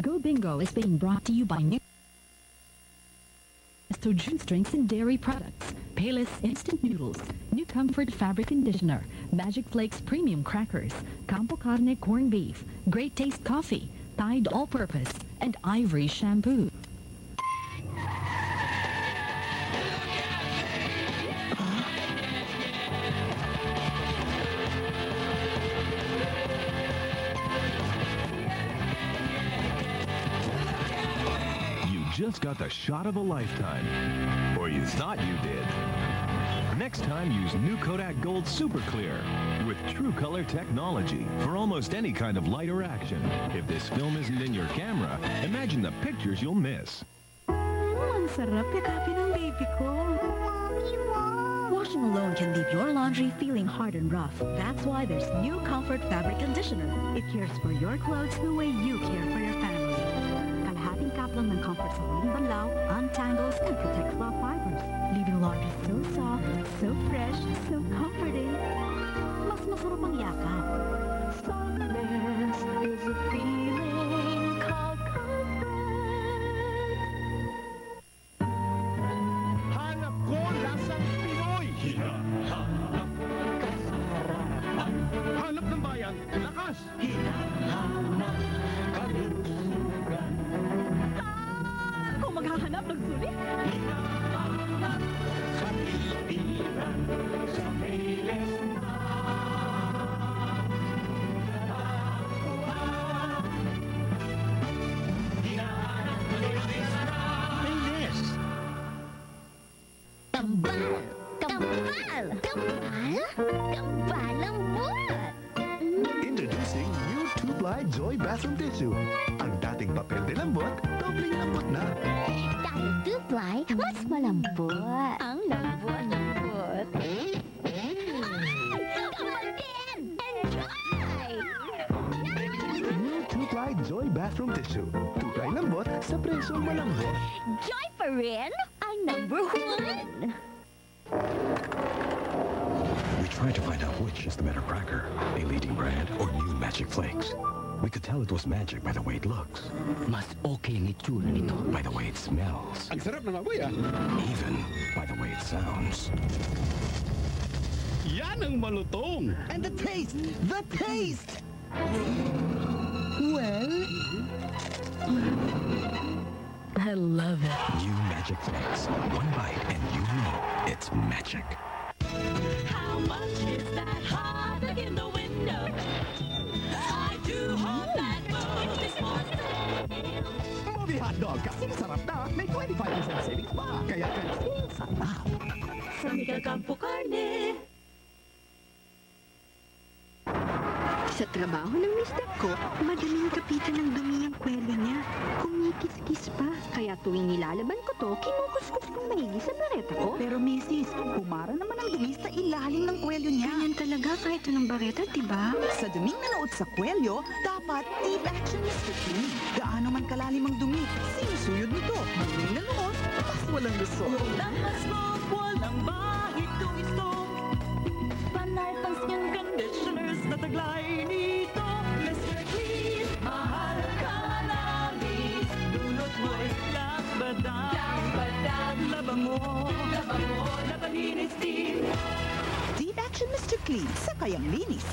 Go Bingo is being brought to you by New Juice Drinks and Dairy Products, Payless Instant Noodles, New Comfort Fabric Conditioner, Magic Flakes Premium Crackers, Campo Carne Corned Beef, Great Taste Coffee, Tide All-Purpose, and Ivory Shampoo. Just got the shot of a lifetime. Or you thought you did. Next time, use new Kodak Gold Super Clear with True Color technology for almost any kind of light or action. If this film isn't in your camera, imagine the pictures you'll miss. Ang sarap yakapin ng baby ko. Washing alone can leave your laundry feeling hard and rough. That's why there's New Comfort Fabric Conditioner. It cares for your clothes the way you care for your family. Kalahating cup lang ng comfort sa huling banlaw, untangles, and protects raw fibers. Leaving laundry so soft, so fresh, so comforting. Mas masarap ang yakap. Softness is a feeling called comfort. Hanap ko lasang Pinoy! Hinahanap kasarapan. Hanap ng bayan, lakas! Hinahanap kalusugan. Kung maghahanap ng sulit? Hinahanap kapiliran sa Payless na. Hinahanap Payless na. Payless! Kambal! Kambal! Kambal? Kambal ang buwan! Introducing new 2-ply Joy Bathroom Tissue. Ang dating papel de lambot, dobling lambot na. Dahil 2-ply, mas malambot. Ang lambot-lambot. Ay! Kambal din! Enjoy! New 2-ply Joy Bathroom Tissue. 2-ply lambot sa presyong malambot. Joy pa rin ang number 1! We tried to find out which is the better cracker, a leading brand or new Magic Flakes. We could tell it was magic by the way it looks, Mas okay ang itsura nito. by the way it smells, Ang sarap ng amoy, ah! even by the way it sounds. Yan ang malutong! And the taste! The taste! Well, I love it. New Magic Flakes. One bite and you know it's magic. How much is that hot dog in the window? I do hope that boat is more movie hotdog kasi masarap na. May 25% savings pa. Kaya sarap. sa Miguel Campo Carne. Sa trabaho ng mister ko, madaling kapitan ng dumi ang kwelo niya. Kumikis-kis pa. Kaya tuwing nilalaban ko to, kinukuskus kong maigi sa bareta ko. Pero Mrs., humara naman ang dumi sa ilalim ng kwelyo niya. Ganyan talaga kahit anong bareta, diba? Sa duming nanood sa kwelyo, dapat deep action Mr. Clean. Gaano man kalalim ang dumi, sinusuyod nito. Duming nanood, pas walang lusot. Lakas mo, walang bahid tumisong. Panay pang skin conditioners na taglay nito. Mr. Clean, mahal ka namin. Dulot mo'y labadang, labango, labaninis din. Deep action Mr. Clean, sa kayang linis.